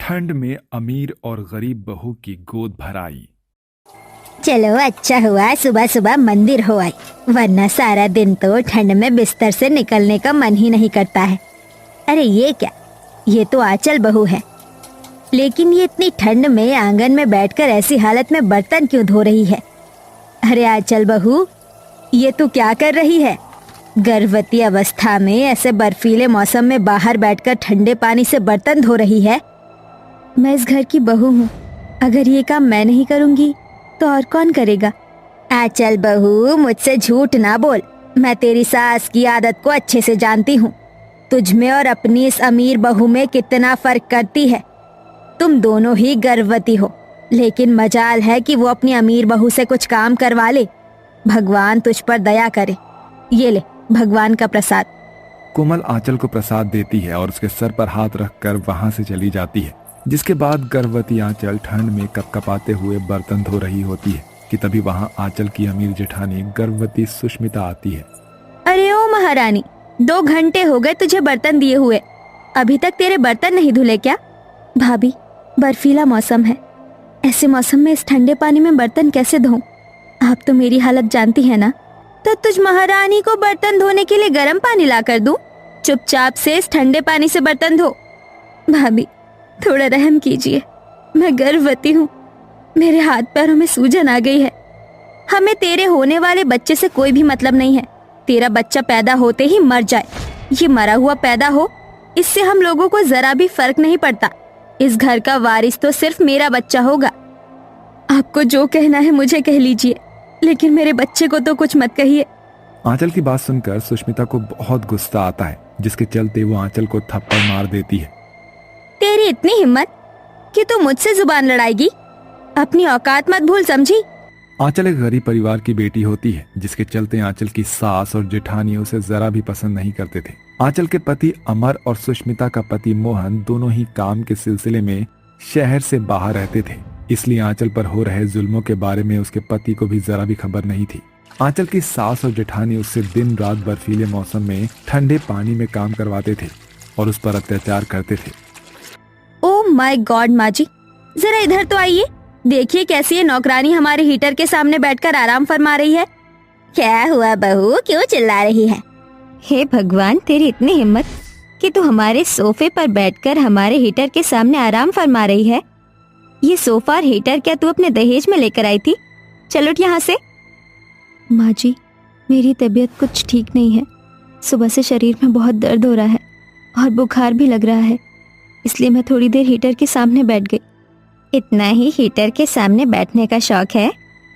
ठंड में अमीर और गरीब बहू की गोद भर आई। चलो अच्छा हुआ सुबह सुबह मंदिर हो आई, वरना सारा दिन तो ठंड में बिस्तर से निकलने का मन ही नहीं करता है। अरे ये क्या, ये तो आंचल बहू है, लेकिन ये इतनी ठंड में आंगन में बैठकर ऐसी हालत में बर्तन क्यों धो रही है? अरे आंचल बहू, ये तू क्या कर रही है? गर्भवती अवस्था में ऐसे बर्फीले मौसम में बाहर बैठकर ठंडे पानी से बर्तन धो रही है? मैं इस घर की बहू हूँ, अगर ये काम मैं नहीं करूँगी तो और कौन करेगा? आंचल बहू, मुझसे झूठ ना बोल, मैं तेरी सास की आदत को अच्छे से जानती हूँ। तुझ में और अपनी इस अमीर बहू में कितना फर्क करती है। तुम दोनों ही गर्भवती हो, लेकिन मजाल है कि वो अपनी अमीर बहू से कुछ काम करवा ले। भगवान तुझ पर दया करे, ये ले भगवान का प्रसाद। कोमल आंचल को प्रसाद देती है और उसके सर पर हाथ रखकर वहां से चली जाती है। जिसके बाद गर्भवती आंचल ठंड में कपकपाते हुए बर्तन धो रही होती है कि तभी वहां आंचल की अमीर जेठानी गर्भवती सुष्मिता आती है। अरे ओ महारानी, 2 घंटे हो गए तुझे बर्तन दिए हुए, अभी तक तेरे बर्तन नहीं धुले क्या? भाभी, बर्फीला मौसम है, ऐसे मौसम में इस ठंडे पानी में बर्तन कैसे धोऊं? आप तो मेरी हालत जानती है ना। तो तुझ महारानी को बर्तन धोने के लिए गर्म पानी ला कर दूं? चुपचाप से इस ठंडे पानी से बर्तन धो। भाभी, थोड़ा रहम कीजिए, मैं गर्भवती हूँ, मेरे हाथ पैरों में सूजन आ गई है। हमें तेरे होने वाले बच्चे से कोई भी मतलब नहीं है। तेरा बच्चा पैदा होते ही मर जाए, ये मरा हुआ पैदा हो, इससे हम लोगों को जरा भी फर्क नहीं पड़ता। इस घर का वारिस तो सिर्फ मेरा बच्चा होगा। आपको जो कहना है मुझे कह लीजिए, लेकिन मेरे बच्चे को तो कुछ मत कहिए। आंचल की बात सुनकर सुष्मिता को बहुत गुस्सा आता है, जिसके चलते वो आंचल को थप्पड़ मार देती है। तेरी इतनी हिम्मत कि तू मुझसे जुबान लड़ाएगी? अपनी औकात मत भूल, समझी? आंचल एक गरीब परिवार की बेटी होती है, जिसके चलते आंचल की सास और जेठानी उसे जरा भी पसंद नहीं करते थे। आंचल के पति अमर और सुष्मिता का पति मोहन दोनों ही काम के सिलसिले में शहर से बाहर रहते थे, इसलिए आंचल पर हो रहे जुल्मों के बारे में उसके पति को भी जरा भी खबर नहीं थी। आंचल की सास और जेठानी उससे दिन रात बर्फीले मौसम में ठंडे पानी में काम करवाते थे और उस पर अत्याचार करते थे। ओह माय गॉड माँ जी, जरा इधर तो आइए, देखिए कैसी ये नौकरानी हमारे हीटर के सामने बैठकर आराम फरमा रही है। क्या हुआ बहू, क्यों चिल्ला रही है? हे भगवान, तेरी इतनी हिम्मत कि तू हमारे सोफे पर बैठकर हमारे हीटर के सामने आराम फरमा रही है। ये सोफा और हीटर क्या तू अपने दहेज में लेकर आई थी? चलो उठ यहाँ से। माँ जी, मेरी तबीयत कुछ ठीक नहीं है, सुबह से शरीर में बहुत दर्द हो रहा है और बुखार भी लग रहा है, इसलिए मैं थोड़ी देर हीटर के सामने बैठ गई। इतना ही हीटर के सामने बैठने का शौक है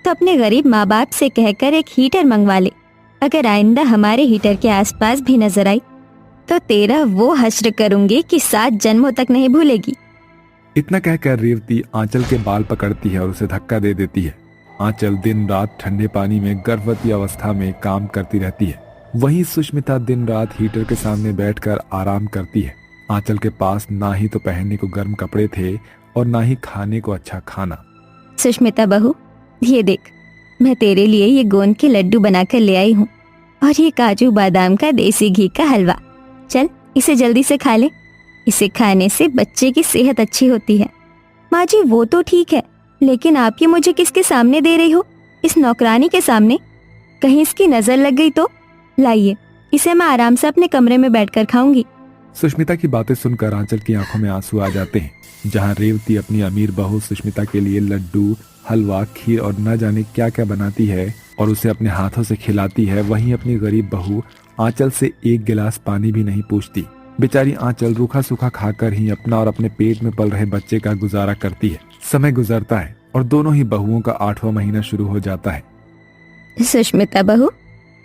तो अपने गरीब माँ बाप से कहकर एक हीटर मंगवा ले। अगर आइंदा हमारे हीटर के आसपास भी नजर आई तो तेरा वो हश्र करूंगी कि 7 जन्मों तक नहीं भूलेगी। इतना कहकर रेवती आंचल के बाल पकड़ती है और उसे धक्का दे देती है। आंचल दिन रात ठंडे पानी में गर्भवती अवस्था में काम करती रहती है, वहीं सुष्मिता दिन रात हीटर के सामने बैठकर आराम करती है। आंचल के पास ना ही तो पहनने को गर्म कपड़े थे और ना ही खाने को अच्छा खाना। सुष्मिता बहू, ये देख, मैं तेरे लिए ये गोंद के लड्डू बनाकर ले आई हूँ और ये काजू बादाम का देसी घी का हलवा। चल इसे जल्दी से खा ले, इसे खाने से बच्चे की सेहत अच्छी होती है। माँ जी वो तो ठीक है, लेकिन आप ये मुझे किसके सामने दे रही हो? इस नौकरानी के सामने? कहीं इसकी नजर लग गई तो? लाइए, इसे मैं आराम से अपने कमरे में बैठकर खाऊंगी। सुष्मिता की बातें सुनकर आंचल की आंखों में आंसू आ जाते हैं। जहां रेवती अपनी अमीर बहू सुष्मिता के लिए लड्डू, हलवा, खीर और न जाने क्या क्या बनाती है और उसे अपने हाथों से खिलाती है, वहीं अपनी गरीब बहू आंचल से एक गिलास पानी भी नहीं पूछती। बेचारी आंचल रूखा सूखा खाकर ही अपना और अपने पेट में पल रहे बच्चे का गुजारा करती है। समय गुजरता है और दोनों ही बहुओं का 8वां महीना शुरू हो जाता है। सुष्मिता बहू,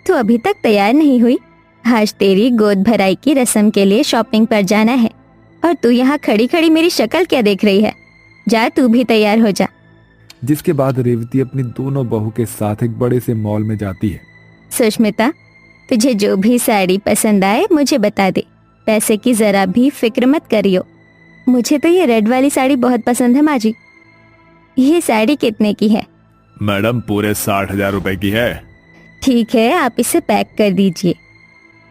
तू अभी तक तैयार नहीं हुई? आज तेरी गोद भराई की रस्म के लिए शॉपिंग पर जाना है और तू यहाँ खड़ी खड़ी मेरी शक्ल क्या देख रही है? जा, तू भी तैयार हो जा। जिसके बाद रेवती अपनी दोनों बहू के साथ एक बड़े से मॉल में जाती है। सुष्मिता, तुझे जो भी साड़ी पसंद आए मुझे बता दे, पैसे की जरा भी फिक्र मत करियो। मुझे तो ये रेड वाली साड़ी बहुत पसंद है माँ जी। ये साड़ी कितने की है? मैडम पूरे 60,000 रुपए की है। ठीक है, आप इसे पैक कर दीजिए।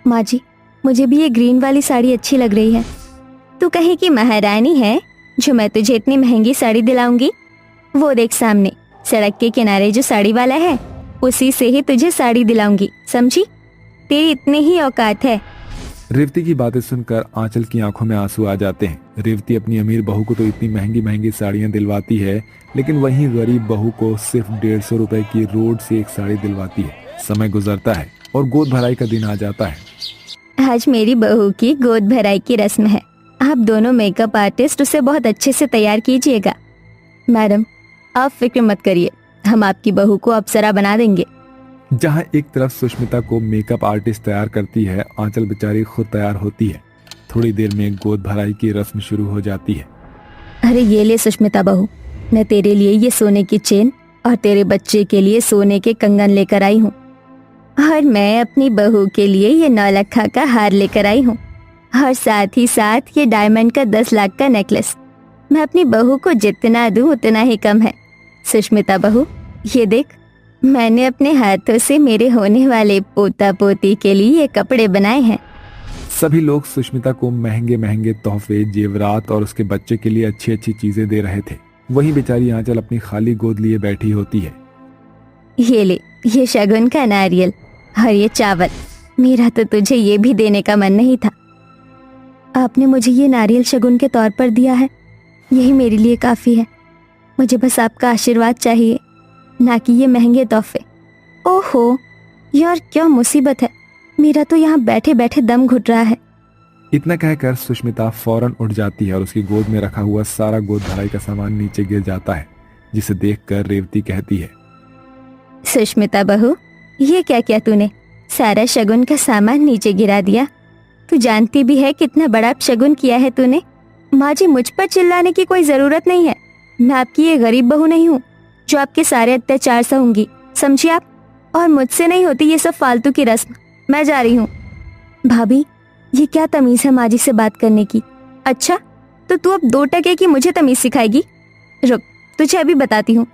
माँ जी, मुझे भी ये ग्रीन वाली साड़ी अच्छी लग रही है। तू कहीं की महारानी है जो मैं तुझे इतनी महंगी साड़ी दिलाऊंगी। वो देख सामने सड़क के किनारे जो साड़ी वाला है, उसी से ही तुझे साड़ी दिलाऊंगी, समझी? तेरी इतनी ही औकात है। रेवती की बातें सुनकर आंचल की आंखों में आंसू आ जाते हैं। रेवती अपनी अमीर बहू को तो इतनी महंगी महंगी साड़ियां दिलवाती है, लेकिन वहीं गरीब बहू को सिर्फ 150 रुपए की रोड से एक साड़ी दिलवाती है। समय गुजरता है और गोद भराई का दिन आ जाता है। आज मेरी बहू की गोद भराई की रस्म है। आप दोनों मेकअप आर्टिस्ट उसे बहुत अच्छे से तैयार कीजिएगा। मैडम, आप फिक्र मत करिए, हम आपकी बहू को अप्सरा बना देंगे। जहां एक तरफ सुष्मिता को मेकअप आर्टिस्ट तैयार करती है, आंचल बेचारी खुद तैयार होती है। थोड़ी देर में गोद भराई की रस्म शुरू हो जाती है। अरे ये ले सुष्मिता बहू, मैं तेरे लिए ये सोने की चेन और तेरे बच्चे के लिए सोने के कंगन लेकर आई हूँ, और मैं अपनी बहू के लिए ये 9 लाख का हार लेकर आई हूँ, और साथ ही साथ ये डायमंड का 10 लाख का नेकलेस। मैं अपनी बहू को जितना दूं उतना ही कम है। सुष्मिता बहू, ये देख, मैंने अपने हाथों से मेरे होने वाले पोता पोती के लिए ये कपड़े बनाए हैं। सभी लोग सुष्मिता को महंगे महंगे तोहफे, जेवरात और उसके बच्चे के लिए अच्छी अच्छी चीजें दे रहे थे। वहीं बेचारी आंचल अपनी खाली गोद लिए बैठी होती है। ये ले, ये शगुन का नारियल और ये चावल। मेरा तो तुझे ये भी देने का मन नहीं था। आपने मुझे ये नारियल शगुन के तौर पर दिया है, यही मेरे लिए काफी है। मुझे बस आपका आशीर्वाद चाहिए, ना कि ये महंगे तोहफे। ओहो यार, क्या मुसीबत है, मेरा तो यहाँ बैठे बैठे दम घुट रहा है। इतना कहकर सुष्मिता फौरन उठ जाती है और उसकी गोद में रखा हुआ सारा गोद भराई का सामान नीचे गिर जाता है, जिसे देखकर रेवती कहती है, सुष्मिता बहू, ये क्या किया तूने? सारा शगुन का सामान नीचे गिरा दिया। तू जानती भी है कितना बड़ा शगुन किया है तूने। माँ जी, मुझ पर चिल्लाने की कोई जरूरत नहीं है। मैं आपकी ये गरीब बहू नहीं हूँ जो आपके सारे अत्याचार सहूंगी, समझिए आप? और मुझसे नहीं होती ये सब फालतू की रस्म। मैं जा रही हूँ। भाभी, ये क्या तमीज है माँ जी से बात करने की? अच्छा, तो तू अब 2 टके की मुझे तमीज सिखाएगी? रुक, तुझे अभी बताती हूँ।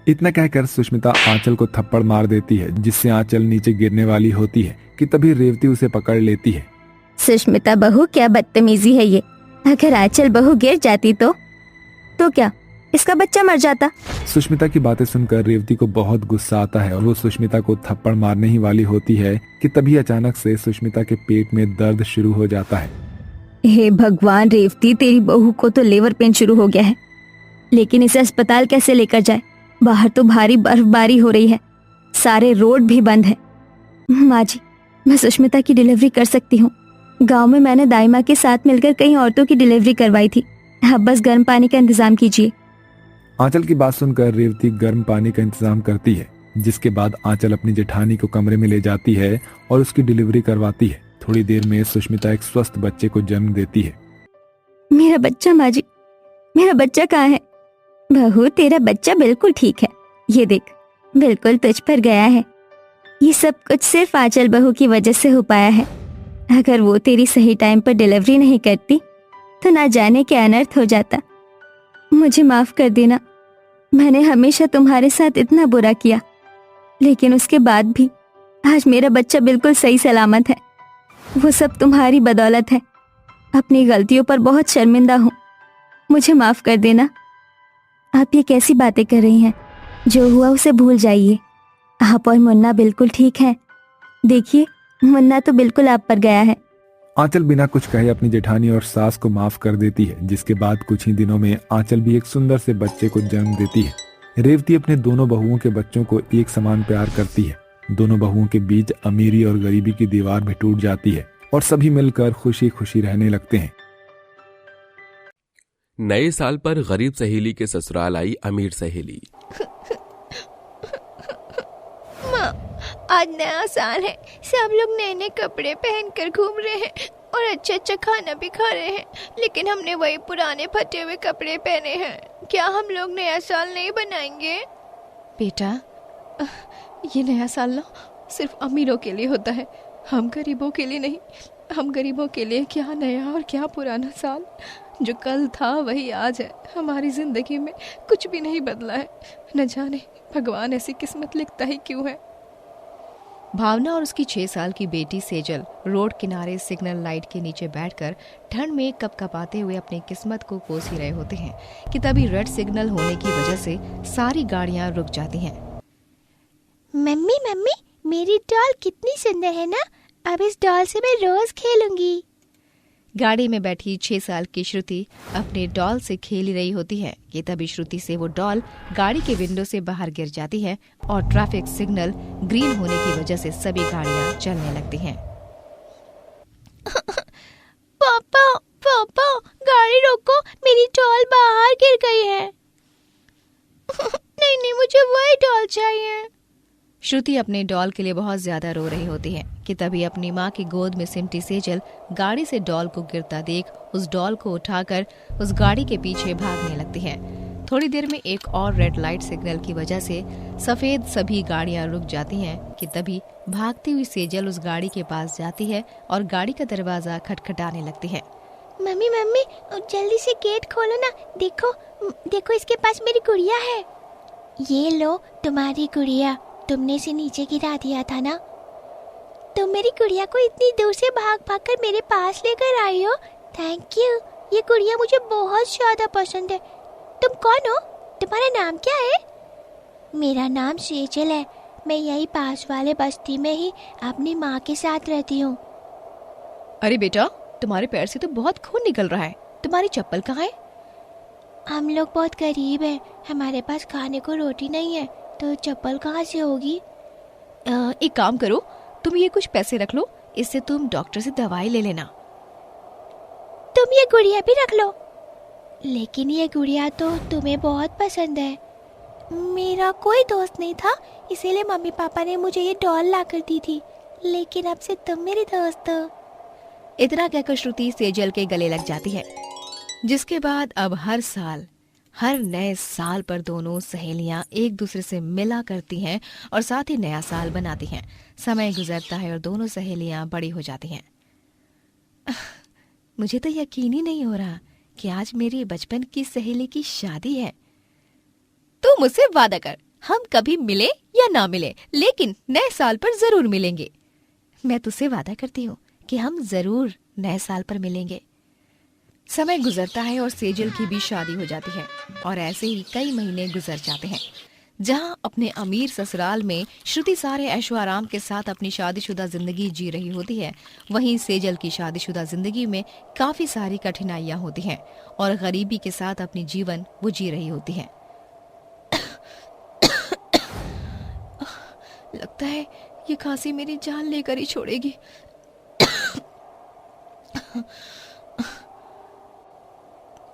इतना कहकर सुष्मिता आंचल को थप्पड़ मार देती है, जिससे आंचल नीचे गिरने वाली होती है कि तभी रेवती उसे पकड़ लेती है। सुष्मिता बहू, क्या बदतमीजी है ये? अगर आंचल बहू गिर जाती तो क्या इसका बच्चा मर जाता? सुष्मिता की बातें सुनकर रेवती को बहुत गुस्सा आता है और वो सुष्मिता को थप्पड़ मारने ही वाली होती है कि तभी अचानक से सुष्मिता के पेट में दर्द शुरू हो जाता है। हे भगवान रेवती, तेरी बहू को तो लेवर पेन शुरू हो गया है, लेकिन इसे अस्पताल कैसे लेकर जाए? बाहर तो भारी बर्फबारी हो रही है, सारे रोड भी बंद है। माँ जी, मैं सुष्मिता की डिलीवरी कर सकती हूँ। गांव में मैंने दाई के साथ मिलकर कई औरतों की डिलीवरी करवाई थी। आप बस गर्म पानी का इंतजाम कीजिए। आंचल की बात सुनकर रेवती गर्म पानी का इंतजाम करती है, जिसके बाद आंचल अपनी जेठानी को कमरे में ले जाती है और उसकी डिलीवरी करवाती है। थोड़ी देर में सुष्मिता एक स्वस्थ बच्चे को जन्म देती है। मेरा बच्चा, माँ जी, मेरा बच्चा कहाँ है? बहू, तेरा बच्चा बिल्कुल ठीक है। ये देख, बिल्कुल तुझ पर गया है। ये सब कुछ सिर्फ आंचल बहू की वजह से हो पाया है। अगर वो तेरी सही टाइम पर डिलीवरी नहीं करती तो ना जाने क्या अनर्थ हो जाता। मुझे माफ कर देना, मैंने हमेशा तुम्हारे साथ इतना बुरा किया, लेकिन उसके बाद भी आज मेरा बच्चा बिल्कुल सही सलामत है। वो सब तुम्हारी बदौलत है। अपनी गलतियों पर बहुत शर्मिंदा हूँ, मुझे माफ कर देना। आप ये कैसी बातें कर रही हैं? जो हुआ उसे भूल जाइए। आप और मुन्ना बिल्कुल ठीक हैं। देखिए, मुन्ना तो बिल्कुल आप पर गया है। आंचल बिना कुछ कहे अपनी जेठानी और सास को माफ कर देती है, जिसके बाद कुछ ही दिनों में आंचल भी एक सुंदर से बच्चे को जन्म देती है। रेवती अपने दोनों बहुओं के बच्चों को एक समान प्यार करती है। दोनों बहुओं के बीच अमीरी और गरीबी की दीवार भी टूट जाती है और सभी मिलकर खुशी खुशी रहने लगते हैं। नए साल पर गरीब सहेली के ससुराल आई अमीर सहेली। माँ, आज नया साल है, सब लोग नए नए कपड़े पहनकर घूम रहे हैं और अच्छा अच्छा खाना भी खा रहे हैं, लेकिन हमने वही पुराने फटे हुए कपड़े पहने हैं। क्या हम लोग नया साल नहीं बनाएंगे? बेटा, ये नया साल ना सिर्फ अमीरों के लिए होता है, हम गरीबों के लिए नहीं। हम गरीबों के लिए क्या नया और क्या पुराना साल, जो कल था वही आज है। हमारी जिंदगी में कुछ भी नहीं बदला है। न जाने भगवान ऐसी किस्मत लिखता ही क्यों है। भावना और उसकी 6 साल की बेटी सेजल रोड किनारे सिग्नल लाइट के नीचे बैठकर ठंड में कपकपाते हुए अपनी किस्मत को कोस ही रहे होते हैं कि तभी रेड सिग्नल होने की वजह से सारी गाड़ियां रुक जाती हैं। मम्मी मम्मी, मेरी डॉल कितनी सुंदर है ना, अब इस डॉल से मैं रोज खेलूंगी। गाड़ी में बैठी 6 साल की श्रुति अपने डॉल से खेल रही होती है कि तभी श्रुति से वो डॉल गाड़ी के विंडो से बाहर गिर जाती है और ट्रैफिक सिग्नल ग्रीन होने की वजह से सभी गाड़ियां चलने लगती हैं। पापा पापा, गाड़ी रोको, मेरी डॉल बाहर गिर गई है। नहीं नहीं, मुझे वही डॉल चाहिए। श्रुति अपने डॉल के लिए बहुत ज्यादा रो रही होती है कि तभी अपनी माँ की गोद में सिमटी सेजल गाड़ी से डॉल को गिरता देख उस डॉल को उठाकर उस गाड़ी के पीछे भागने लगती है। थोड़ी देर में एक और रेड लाइट सिग्नल की वजह से सफेद सभी गाड़ियां रुक जाती हैं कि तभी भागती हुई सेजल उस गाड़ी के पास जाती है और गाड़ी का दरवाजा खटखटाने लगती है। मम्मी मम्मी, जल्दी से गेट खोलो ना, देखो देखो, इसके पास मेरी गुड़िया है। ये लो तुम्हारी गुड़िया, तुमने इसे नीचे गिरा दिया था ना। तुम मेरी गुड़िया को इतनी दूर से भाग भाग कर मेरे पास लेकर आई हो, थैंक यू। ये गुड़िया मुझे बहुत ज्यादा पसंद है। तुम कौन हो? तुम्हारा नाम क्या है? मेरा नाम सेजल है, मैं यही पास वाले बस्ती में ही अपनी माँ के साथ रहती हूँ। अरे बेटा, तुम्हारे पैर से तो बहुत खून निकल रहा है, तुम्हारी चप्पल कहाँ है? हम लोग बहुत गरीब हैं, हमारे पास खाने को रोटी नहीं है, तो चप्पल कहाँ से होगी? एक काम करो, तुम ये कुछ पैसे रख लो, इससे तुम डॉक्टर से दवाई ले लेना। तुम ये गुड़िया भी रख लो। लेकिन ये गुड़िया तो तुम्हें बहुत पसंद है। मेरा कोई दोस्त नहीं था, इसीलिए मम्मी पापा ने मुझे ये डॉल ला कर दी थी, लेकिन अब से तुम मेरी दोस्त हो। इतना कहकर श्रुति सेजल के गले लग जाती है, जिसके बाद अब हर साल, हर नए साल पर दोनों सहेलियां एक दूसरे से मिला करती हैं और साथ ही नया साल बनाती हैं। समय गुजरता है और दोनों सहेलियां बड़ी हो जाती हैं। मुझे तो यकीन ही नहीं हो रहा कि आज मेरी बचपन की सहेली की शादी है। तू मुझसे वादा कर, हम कभी मिले या ना मिले, लेकिन नए साल पर जरूर मिलेंगे। मैं तुझसे वादा करती हूँ कि हम जरूर नए साल पर मिलेंगे। समय गुजरता है और सेजल की भी शादी हो जाती है और ऐसे ही कई महीने गुजर जाते हैं। जहां अपने अमीर ससुराल में श्रुति सारे ऐशो आराम के साथ अपनी शादीशुदा जिंदगी जी रही होती है, वहीं सेजल की शादीशुदा जिंदगी में काफी सारी कठिनाइयां होती हैं और गरीबी के साथ अपनी जीवन वो जी रही होती है। लगता है ये खांसी मेरी जान लेकर ही छोड़ेगी।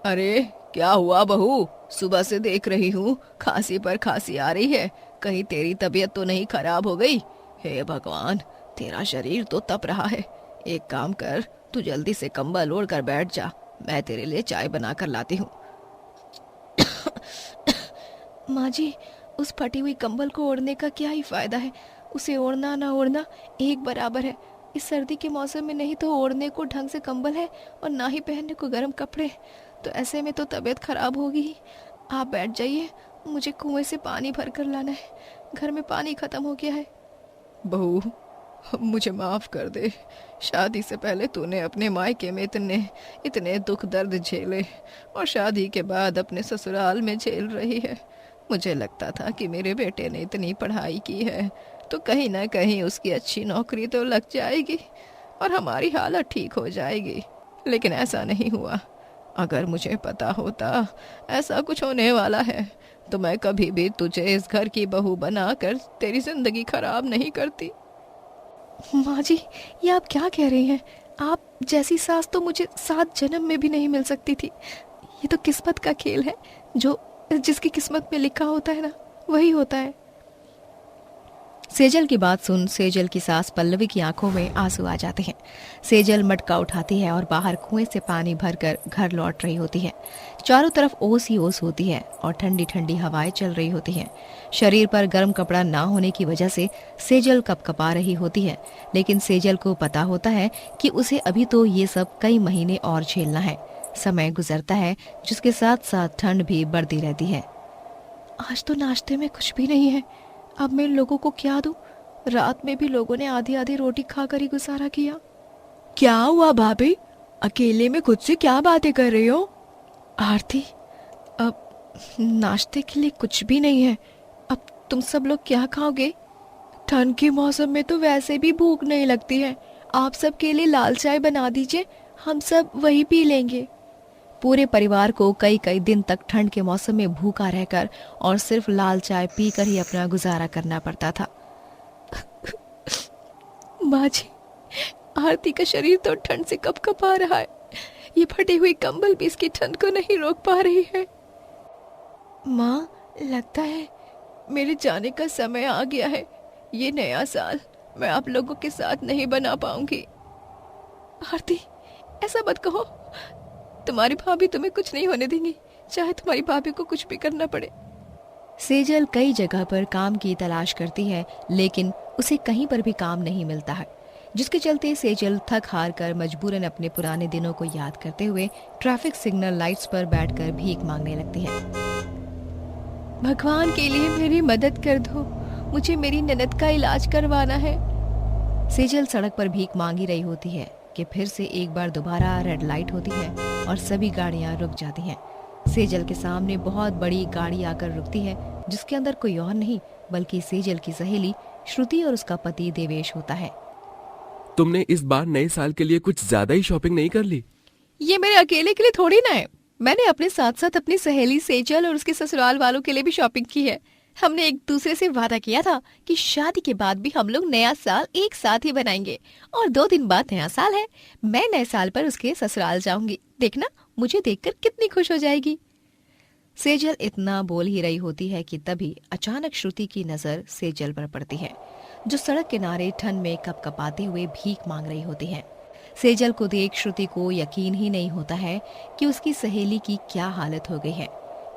अरे क्या हुआ बहू, सुबह से देख रही हूँ खांसी पर खांसी आ रही है, कहीं तेरी तबीयत तो नहीं खराब हो गई? हे भगवान, तेरा शरीर तो तप रहा है। एक काम कर, तू जल्दी से कंबल ओढ़ कर बैठ जा, मैं तेरे लिए चाय बना कर लाती हूँ। माँ जी, उस फटी हुई कंबल को ओढ़ने का क्या ही फायदा है, उसे ओढ़ना ना ओढ़ना एक बराबर है। इस सर्दी के मौसम में नहीं तो ओढ़ने को ढंग से कंबल है और ना ही पहनने को गर्म कपड़े, तो ऐसे में तो तबीयत खराब होगी ही। आप बैठ जाइए, मुझे कुएं से पानी भर कर लाना है, घर में पानी खत्म हो गया है। बहू, मुझे माफ कर दे, शादी से पहले तूने अपने मायके में इतने दुख दर्द झेले और शादी के बाद अपने ससुराल में झेल रही है। मुझे लगता था कि मेरे बेटे ने इतनी पढ़ाई की है तो कहीं ना कहीं उसकी अच्छी नौकरी तो लग जाएगी और हमारी हालत ठीक हो जाएगी, लेकिन ऐसा नहीं हुआ। अगर मुझे पता होता ऐसा कुछ होने वाला है तो मैं कभी भी तुझे इस घर की बहू बनाकर तेरी जिंदगी खराब नहीं करती। माँ जी, ये आप क्या कह रही हैं? आप जैसी सास तो मुझे 7 जन्म में भी नहीं मिल सकती थी। ये तो किस्मत का खेल है, जो जिसकी किस्मत में लिखा होता है ना, वही होता है। सेजल की बात सुन सेजल की सास पल्लवी की आंखों में आंसू आ जाते हैं। सेजल मटका उठाती है और बाहर कुएं से पानी भरकर घर लौट रही होती है। चारों तरफ ओस ही ओस होती है और ठंडी ठंडी हवाएं चल रही होती हैं। शरीर पर गर्म कपड़ा ना होने की वजह से सेजल कपकपा रही होती है, लेकिन सेजल को पता होता है कि उसे अभी तो ये सब कई महीने और झेलना है। समय गुजरता है, जिसके साथ साथ ठंड भी बढ़ती रहती है। आज तो नाश्ते में कुछ भी नहीं है, अब मैं इन लोगों को क्या दूं? रात में भी लोगों ने आधी आधी रोटी खाकर ही गुजारा किया। क्या हुआ भाभी, अकेले में खुद से क्या बातें कर रही हो? आरती, अब नाश्ते के लिए कुछ भी नहीं है। अब तुम सब लोग क्या खाओगे? ठंड के मौसम में तो वैसे भी भूख नहीं लगती है। आप सब के लिए लाल चाय बना दीजिए, हम सब वही पी लेंगे। पूरे परिवार को कई कई दिन तक ठंड के मौसम में भूखा रहकर और सिर्फ लाल चाय पीकर ही अपना गुजारा करना पड़ता था। माँ जी, आरती का शरीर तो ठंड से कपकपा रहा है। ये फटी हुई कंबल भी इसकी ठंड को नहीं रोक पा रही है। माँ, लगता है मेरे जाने का समय आ गया है। ये नया साल मैं आप लोगों के साथ नहीं बना पाऊंगी। आरती, ऐसा मत कहो। तुम्हारी भाभी तुम्हें कुछ नहीं होने देंगी, चाहे तुम्हारी भाभी को कुछ भी करना पड़े। सेजल कई जगह पर काम की तलाश करती है, लेकिन उसे कहीं पर भी काम नहीं मिलता है, जिसके चलते सेजल थक हार कर मजबूरन अपने पुराने दिनों को याद करते हुए ट्रैफिक सिग्नल लाइट्स पर बैठकर भीख मांगने लगती है। भगवान के लिए मेरी मदद कर दो, मुझे मेरी ननद का इलाज करवाना है। सेजल सड़क पर भीख मांगी रही होती है कि फिर से एक बार दोबारा रेड लाइट होती है और सभी गाड़ियां रुक जाती हैं। सेजल के सामने बहुत बड़ी गाड़ी आकर रुकती है, जिसके अंदर कोई और नहीं बल्कि सेजल की सहेली श्रुति और उसका पति देवेश होता है। तुमने इस बार नए साल के लिए कुछ ज्यादा ही शॉपिंग नहीं कर ली? ये मेरे अकेले के लिए थोड़ी ना है, मैंने अपने साथ साथ अपनी सहेली सेजल और उसके ससुराल वालों के लिए भी शॉपिंग की है। हमने एक दूसरे से वादा किया था कि शादी के बाद भी हम लोग नया साल एक साथ ही बनाएंगे, और 2 दिन बाद नया साल है। मैं नए साल पर उसके ससुराल जाऊंगी, देखना मुझे देखकर कितनी खुश हो जाएगी। सेजल इतना बोल ही रही होती है कि तभी अचानक श्रुति की नजर सेजल पर पड़ती है, जो सड़क किनारे ठंड में कपकपाते हुए भीख मांग रही होती है। सेजल को देख श्रुति को यकीन ही नहीं होता है कि उसकी सहेली की क्या हालत हो गई है,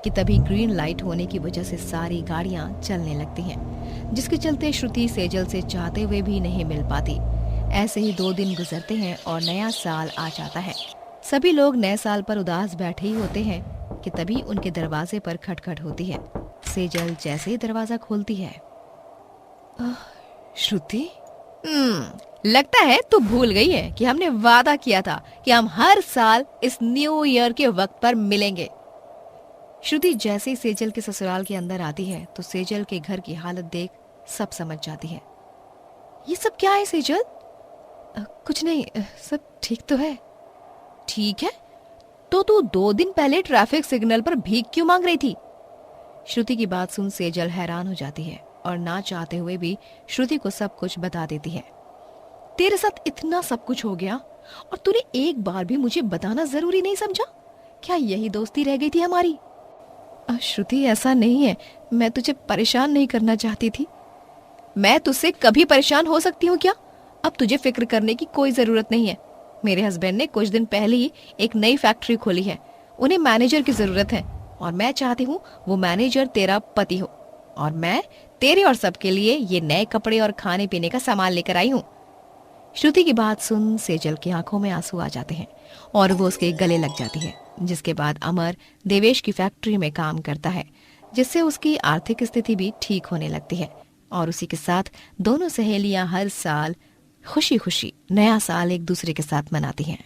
कि तभी ग्रीन लाइट होने की वजह से सारी गाड़ियां चलने लगती हैं, जिसके चलते श्रुति सेजल से चाहते हुए भी नहीं मिल पाती। ऐसे ही 2 दिन गुजरते हैं और नया साल आ जाता है। सभी लोग नए साल पर उदास बैठे ही होते हैं कि तभी उनके दरवाजे पर खटखट होती है। सेजल जैसे ही दरवाजा खोलती है, श्रुति, लगता है तू भूल गई है कि हमने वादा किया था कि हम हर साल इस न्यू ईयर के वक्त पर मिलेंगे। श्रुति जैसे ही सेजल के ससुराल के अंदर आती है तो सेजल के घर की हालत देख सब समझ जाती है। ये सब क्या है सेजल? कुछ नहीं, सब ठीक तो है। ठीक है, तो तू 2 दिन पहले ट्रैफिक सिग्नल पर भीख क्यों मांग रही थी? श्रुति की बात सुन सेजल हैरान हो जाती है और ना चाहते हुए भी श्रुति को सब कुछ बता देती है। तेरे साथ इतना सब कुछ हो गया और तूने एक बार भी मुझे बताना जरूरी नहीं समझा? क्या यही दोस्ती रह गई थी हमारी? श्रुति, ऐसा नहीं है, मैं तुझे परेशान नहीं करना चाहती थी। मैं तुझसे कभी परेशान हो सकती हूँ क्या? अब तुझे फिक्र करने की कोई जरूरत नहीं है। मेरे हस्बैंड ने कुछ दिन पहले ही एक नई फैक्ट्री खोली है, उन्हें मैनेजर की जरूरत है और मैं चाहती हूँ वो मैनेजर तेरा पति हो, और मैं तेरे और सबके लिए ये नए कपड़े और खाने पीने का सामान लेकर आई हूँ। श्रुति की बात सुन सेजल की आंखों में आंसू आ जाते हैं और वो उसके गले लग जाती है, जिसके बाद अमर देवेश की फैक्ट्री में काम करता है, जिससे उसकी आर्थिक स्थिति भी ठीक होने लगती है और उसी के साथ दोनों सहेलियां हर साल खुशी खुशी नया साल एक दूसरे के साथ मनाती हैं।